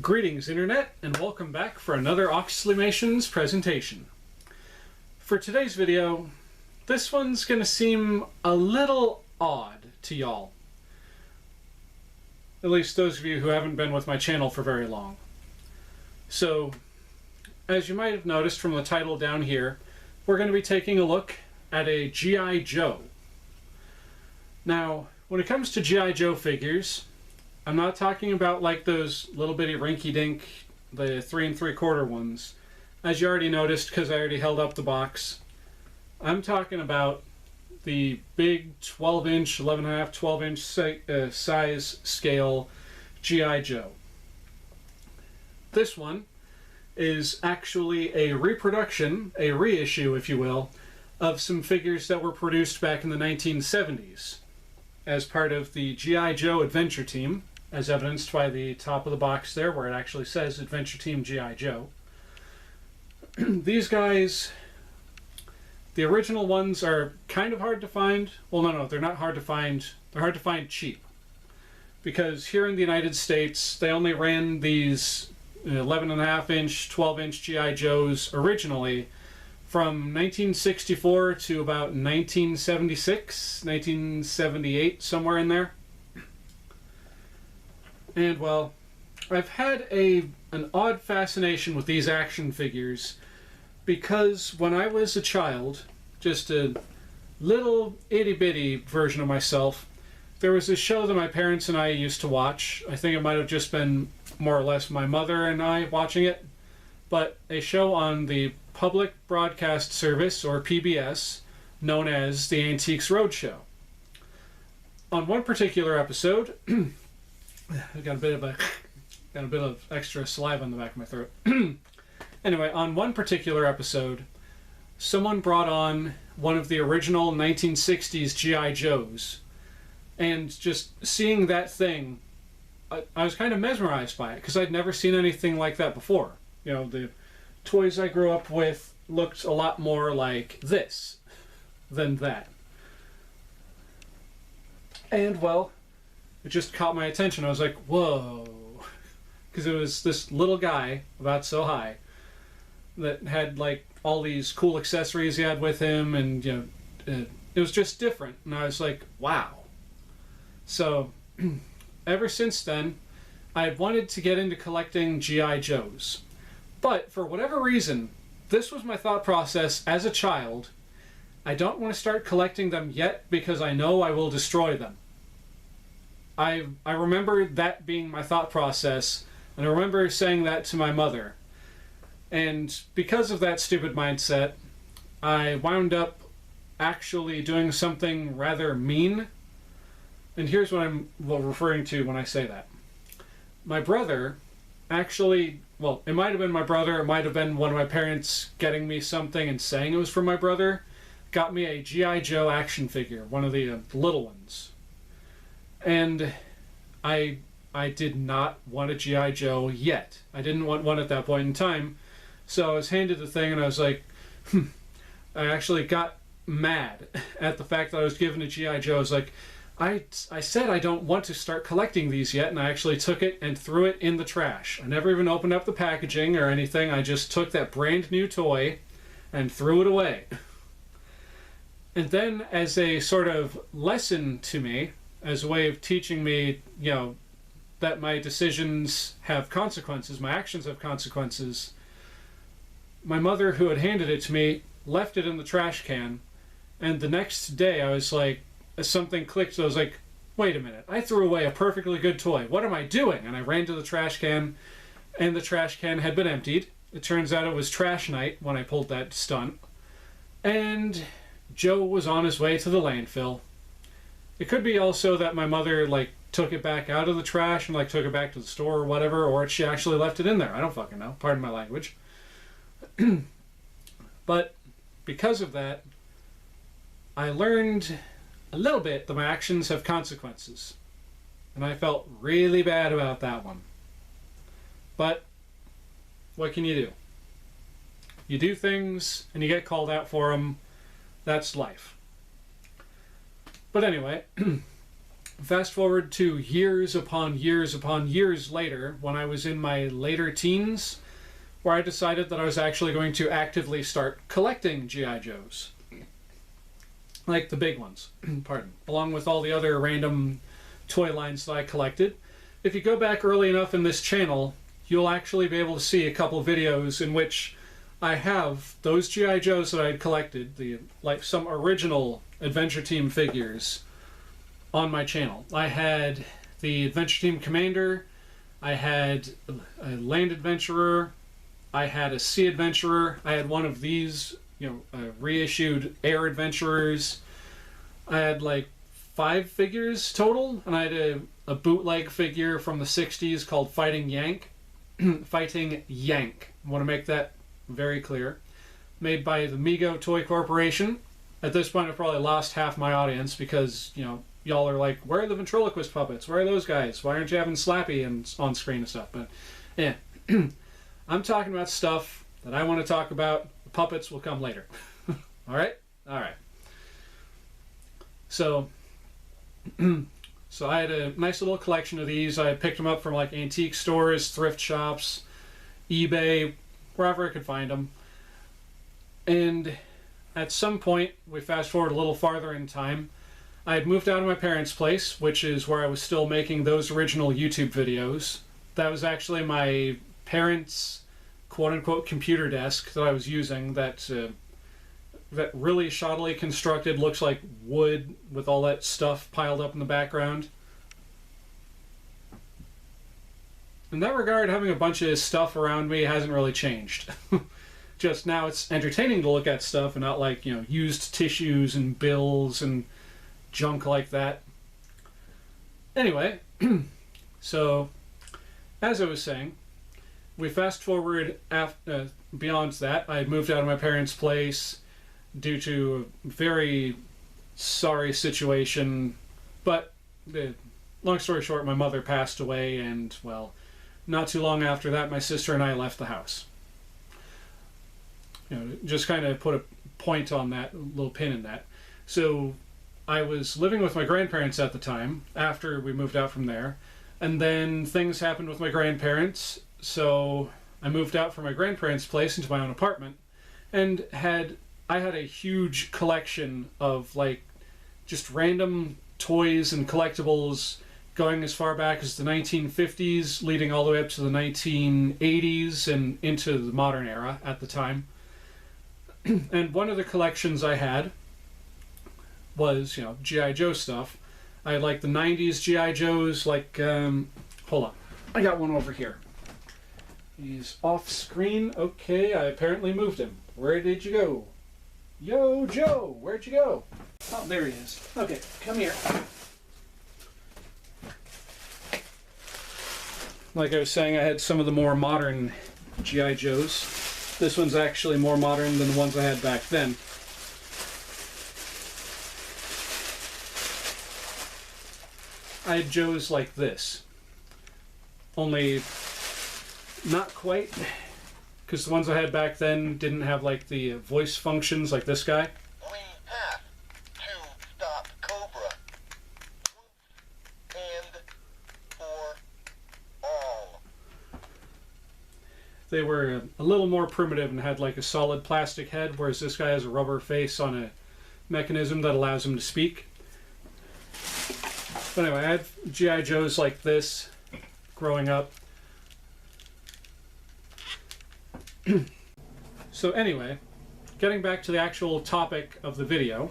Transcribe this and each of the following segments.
Greetings Internet, and welcome back for another Oxleymations presentation. For today's video, this one's going to seem a little odd to y'all. At least those of you who haven't been with my channel for very long. So, as you might have noticed from the title down here, we're going to be taking a look at a G.I. Joe. Now, when it comes to G.I. Joe figures, I'm not talking about like those little bitty rinky-dink, the 3 3/4 ones, as you already noticed because I already held up the box. I'm talking about the big 12-inch, 11.5, 12-inch size scale G.I. Joe. This one is actually a reproduction, a reissue if you will, of some figures that were produced back in the 1970s as part of the G.I. Joe Adventure Team, as evidenced by the top of the box there where it actually says Adventure Team G.I. Joe. These guys, the original ones are kind of hard to find. Well, no, they're not hard to find. They're hard to find cheap. Because here in the United States, they only ran these 11.5-inch, 12-inch G.I. Joes originally from 1964 to about 1976, 1978, somewhere in there. And, well, I've had an odd fascination with these action figures because when I was a child, just a little itty-bitty version of myself, there was a show that my parents and I used to watch. I think it might have just been more or less my mother and I watching it, but a show on the Public Broadcast Service, or PBS, known as the Antiques Roadshow. On one particular episode, I got a bit of extra saliva in the back of my throat. Anyway, on one particular episode, someone brought on one of the original 1960s G.I. Joes, and just seeing that thing, I was kind of mesmerized by it because I'd never seen anything like that before. You know, the toys I grew up with looked a lot more like this than that. And, well, it just caught my attention. I was like, whoa. Because it was this little guy, about so high, that had like all these cool accessories he had with him, and you know, it was just different. And I was like, wow. So, ever since then, I had wanted to get into collecting G.I. Joes. But for whatever reason, this was my thought process as a child. I don't want to start collecting them yet because I know I will destroy them. I remember that being my thought process, and I remember saying that to my mother. And because of that stupid mindset, I wound up actually doing something rather mean. And here's what I'm referring to when I say that. My brother actually, well, it might have been my brother, it might have been one of my parents getting me something and saying it was from my brother, got me a G.I. Joe action figure, one of the little ones. And I did not want a G.I. Joe yet. I didn't want one at that point in time. So I was handed the thing and I was like, I actually got mad at the fact that I was given a G.I. Joe. I was like, I said I don't want to start collecting these yet, and I actually took it and threw it in the trash. I never even opened up the packaging or anything. I just took that brand new toy and threw it away. And then as a sort of lesson to me, as a way of teaching me, you know, that my decisions have consequences, my actions have consequences, my mother, who had handed it to me, left it in the trash can, and the next day I was like, something clicked, so I was like, wait a minute, I threw away a perfectly good toy. What am I doing? And I ran to the trash can, and the trash can had been emptied. It turns out it was trash night when I pulled that stunt, and Joe was on his way to the landfill. It could be also that my mother, like, took it back out of the trash and, like, took it back to the store or whatever, or she actually left it in there. I don't fucking know. Pardon my language. But because of that, I learned a little bit that my actions have consequences. And I felt really bad about that one. But what can you do? You do things and you get called out for them. That's life. But anyway, Fast forward to years upon years upon years later, when I was in my later teens, where I decided that I was actually going to actively start collecting G.I. Joes. Like the big ones, pardon. Along with all the other random toy lines that I collected. If you go back early enough in this channel, you'll actually be able to see a couple videos in which I have those G.I. Joes that I had collected, like some original Adventure Team figures, on my channel. I had the Adventure Team Commander, I had a Land Adventurer, I had a Sea Adventurer, I had one of these, reissued Air Adventurers. I had like 5 figures total, and I had a bootleg figure from the 60s called Fighting Yank. Fighting Yank. I want to make that very clear. Made by the Mego Toy Corporation. At this point, I've probably lost half my audience because, y'all are like, where are the ventriloquist puppets? Where are those guys? Why aren't you having Slappy on screen and stuff? But, yeah. I'm talking about stuff that I want to talk about. The puppets will come later. Alright? Alright. So I had a nice little collection of these. I picked them up from like antique stores, thrift shops, eBay, wherever I could find them. And at some point, we fast forward a little farther in time, I had moved out of my parents' place, which is where I was still making those original YouTube videos. That was actually my parents' quote-unquote computer desk that I was using that really shoddily constructed, looks like wood with all that stuff piled up in the background. In that regard, having a bunch of stuff around me hasn't really changed. Just now it's entertaining to look at stuff and not like, used tissues and bills and junk like that. Anyway, so as I was saying, we fast forward beyond that. I had moved out of my parents' place due to a very sorry situation, but long story short, my mother passed away, and well, not too long after that, my sister and I left the house. Just kind of put a point on that, a little pin in that. So I was living with my grandparents at the time, after we moved out from there, and then things happened with my grandparents, so I moved out from my grandparents' place into my own apartment, and I had a huge collection of like just random toys and collectibles going as far back as the 1950s, leading all the way up to the 1980s and into the modern era at the time. And one of the collections I had was, G.I. Joe stuff. I had like the 90s G.I. Joes, like, hold on. I got one over here. He's off screen. Okay, I apparently moved him. Where did you go? Yo, Joe, where'd you go? Oh, there he is. Okay, come here. Like I was saying, I had some of the more modern G.I. Joes. This one's actually more modern than the ones I had back then. I had Joes like this. Only not quite, because the ones I had back then didn't have like the voice functions like this guy. Leave path to stop Cobra. And for all. They were a little more primitive and had like a solid plastic head, whereas this guy has a rubber face on a mechanism that allows him to speak. But anyway, I had G.I. Joes like this growing up. So anyway, getting back to the actual topic of the video.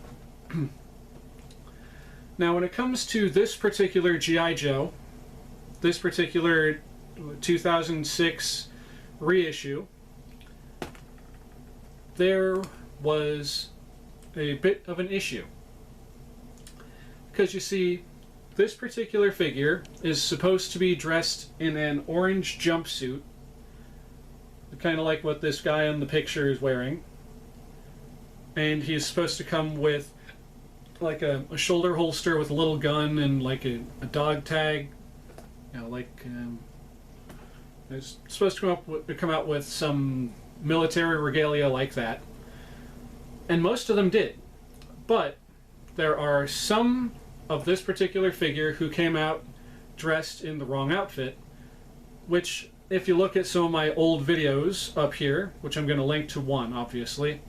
Now when it comes to this particular G.I. Joe, this particular 2006 reissue, there was a bit of an issue. Because you see, this particular figure is supposed to be dressed in an orange jumpsuit, kind of like what this guy in the picture is wearing. And he's supposed to come with like a shoulder holster with a little gun and like a dog tag. It's supposed to come out with some military regalia like that. And most of them did. But there are some of this particular figure who came out dressed in the wrong outfit, which, if you look at some of my old videos up here, which I'm going to link to one, obviously,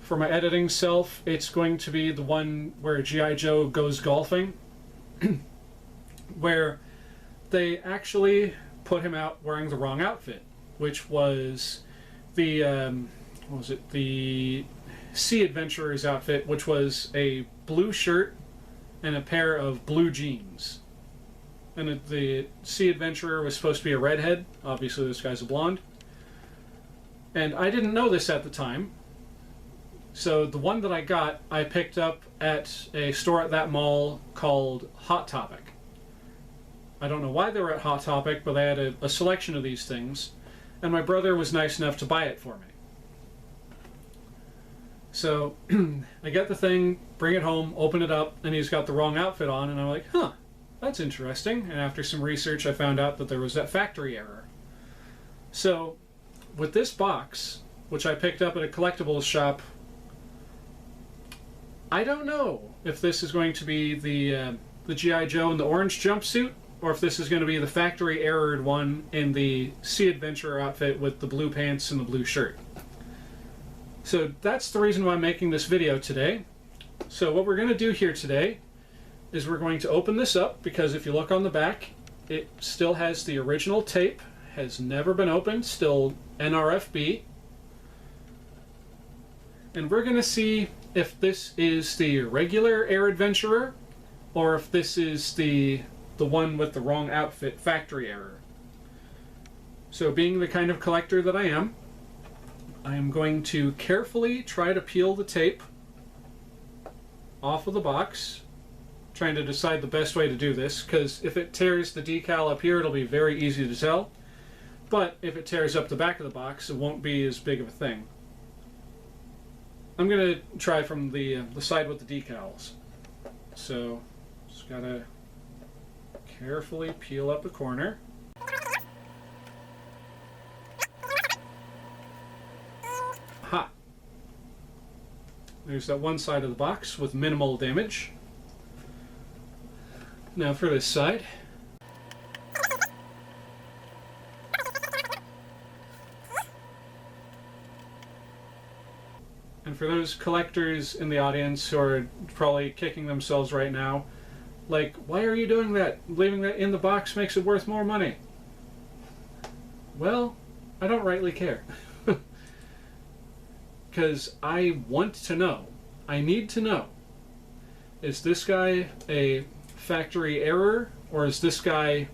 for my editing self, it's going to be the one where G.I. Joe goes golfing, where they actually put him out wearing the wrong outfit, which was the, what was it, the Sea Adventurer's outfit, which was a blue shirt and a pair of blue jeans. And the Sea Adventurer was supposed to be a redhead. Obviously, this guy's a blonde. And I didn't know this at the time. So the one that I got, I picked up at a store at that mall called Hot Topic. I don't know why they were at Hot Topic, but they had a selection of these things. And my brother was nice enough to buy it for me. So I get the thing, bring it home, open it up, and he's got the wrong outfit on, and I'm like, huh, that's interesting. And after some research, I found out that there was that factory error. So with this box, which I picked up at a collectibles shop, I don't know if this is going to be the G.I. Joe in the orange jumpsuit, or if this is going to be the factory errored one in the Sea Adventurer outfit with the blue pants and the blue shirt. So that's the reason why I'm making this video today. So what we're going to do here today is we're going to open this up, because if you look on the back, it still has the original tape, has never been opened, still NRFB. And we're going to see if this is the regular Air Adventurer, or if this is the one with the wrong outfit, factory error. So being the kind of collector that I am going to carefully try to peel the tape off of the box, trying to decide the best way to do this, because if it tears the decal up here, it'll be very easy to tell. But if it tears up the back of the box, it won't be as big of a thing. I'm going to try from the side with the decals. So, just gotta carefully peel up the corner. Ha! There's that one side of the box with minimal damage. Now for this side. And for those collectors in the audience who are probably kicking themselves right now, like, why are you doing that? Leaving that in the box makes it worth more money. Well, I don't rightly care. Because I want to know. I need to know. Is this guy a factory error, or is this guy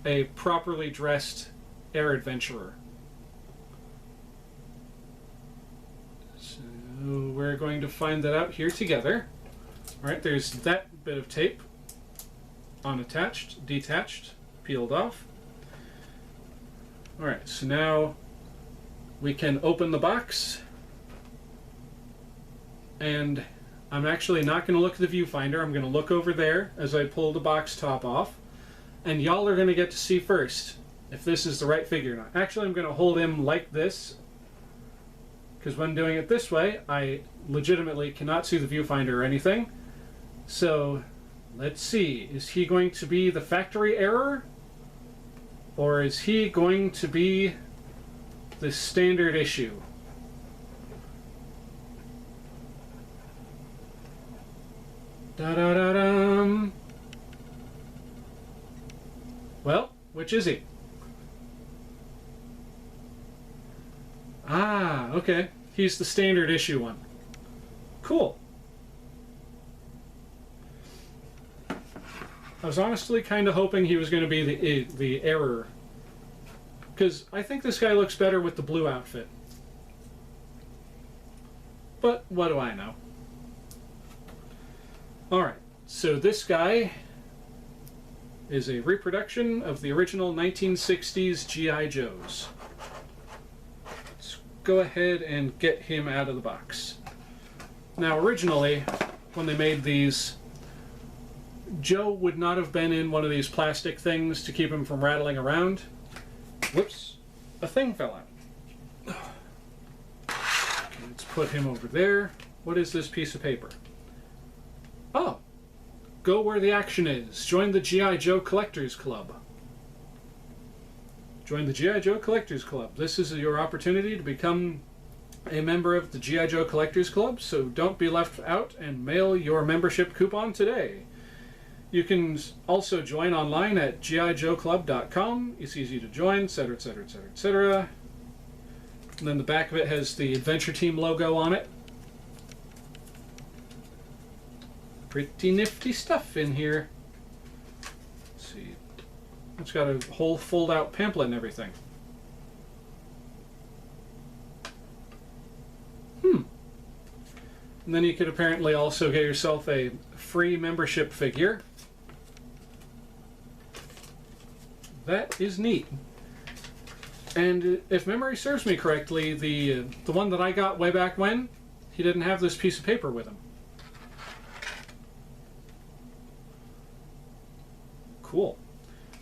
a properly dressed Air Adventurer? So we're going to find that out here together. Alright, there's that bit of tape. Unattached, detached, peeled off. Alright, so now we can open the box. And I'm actually not going to look at the viewfinder. I'm going to look over there as I pull the box top off. And y'all are going to get to see first if this is the right figure or not. Actually, I'm going to hold him like this, because when doing it this way, I legitimately cannot see the viewfinder or anything. So, let's see. Is he going to be the factory error? Or is he going to be the standard issue? Da-da-da-dum. Well, which is he? Ah, okay. He's the standard issue one. Cool. I was honestly kind of hoping he was going to be the error, because I think this guy looks better with the blue outfit. But what do I know? Alright, so this guy is a reproduction of the original 1960s G.I. Joes. Let's go ahead and get him out of the box. Now, originally, when they made these, Joe would not have been in one of these plastic things to keep him from rattling around. Whoops, a thing fell out. Okay, let's put him over there. What is this piece of paper? Oh, go where the action is. Join the G.I. Joe Collectors Club. Join the G.I. Joe Collectors Club. This is your opportunity to become a member of the G.I. Joe Collectors Club, so don't be left out and mail your membership coupon today. You can also join online at gijoeclub.com. It's easy to join, etc., etc., etc., etc. And then the back of it has the Adventure Team logo on it. Pretty nifty stuff in here. Let's see. It's got a whole fold-out pamphlet and everything. And then you could apparently also get yourself a free membership figure. That is neat. And if memory serves me correctly, the one that I got way back when, he didn't have this piece of paper with him. Cool.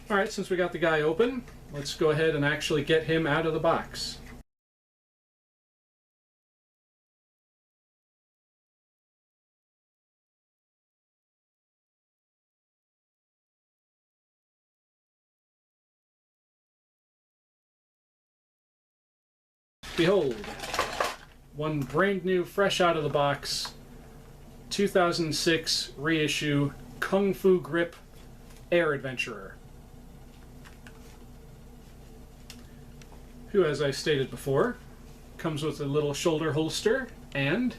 Alright, since we got the guy open, let's go ahead and actually get him out of the box. Behold, one brand new, fresh out of the box, 2006 reissue Kung Fu Grip Air Adventurer, who, as I stated before, comes with a little shoulder holster and...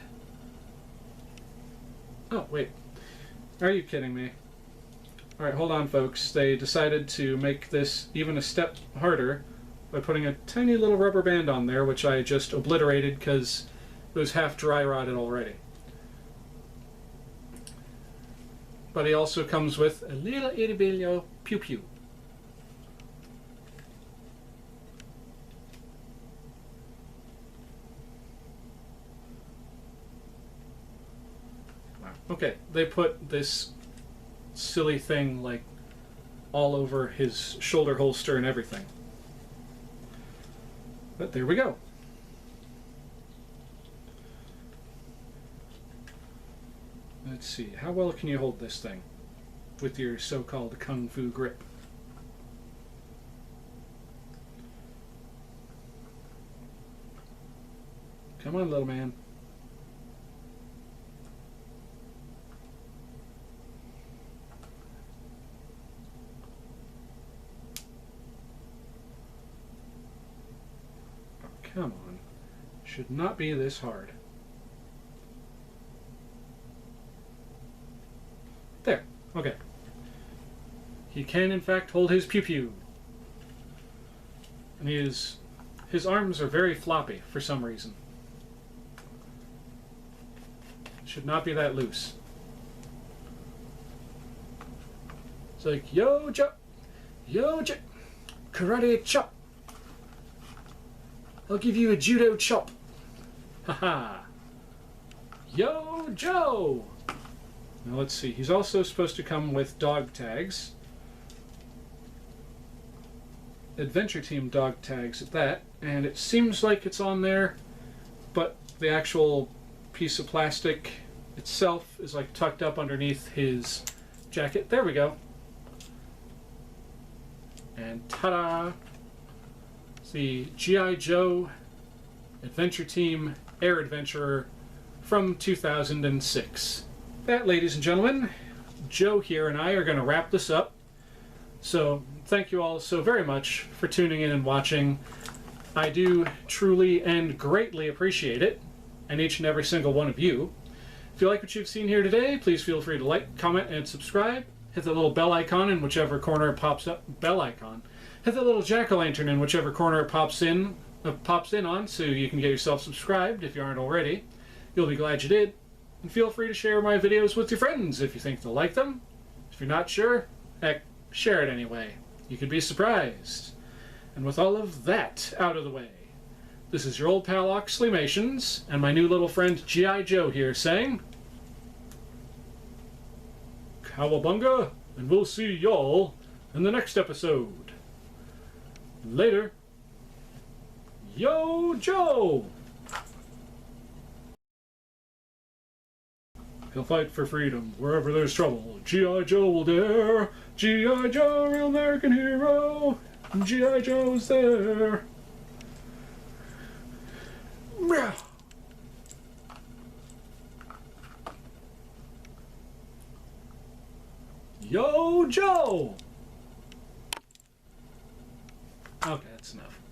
Oh, wait. Are you kidding me? Alright, hold on, folks. They decided to make this even a step harder by putting a tiny little rubber band on there, which I just obliterated because it was half dry rotted already. But he also comes with a little itty bitty pew pew. Wow. Okay, they put this silly thing like all over his shoulder holster and everything. But there we go. Let's see, how well can you hold this thing with your so-called Kung Fu grip? Come on, little man. Come on. Should not be this hard. There. Okay. He can, in fact, hold his pew-pew. And his arms are very floppy for some reason. Should not be that loose. It's like, yo, chop. Yo, chop. Karate chop. I'll give you a judo chop. Haha. Yo, Joe! Now let's see. He's also supposed to come with dog tags. Adventure Team dog tags at that. And it seems like it's on there, but the actual piece of plastic itself is like tucked up underneath his jacket. There we go. And ta-da! The G.I. Joe Adventure Team Air Adventurer from 2006. That, ladies and gentlemen, Joe here and I are going to wrap this up. So thank you all so very much for tuning in and watching. I do truly and greatly appreciate it, and each and every single one of you. If you like what you've seen here today, please feel free to like, comment, and subscribe. Hit the little bell icon in whichever corner it pops up. Bell icon. Hit the little jack-o'-lantern in whichever corner it pops in on, so you can get yourself subscribed if you aren't already. You'll be glad you did. And feel free to share my videos with your friends if you think they'll like them. If you're not sure, heck, share it anyway. You could be surprised. And with all of that out of the way, this is your old pal Oxleymations and my new little friend G.I. Joe here saying, Cowabunga, and we'll see y'all in the next episode. Later. Yo, Joe! He'll fight for freedom wherever there's trouble. G.I. Joe will dare. G.I. Joe, real American hero. G.I. Joe's there. Yo, Joe! Okay, that's enough.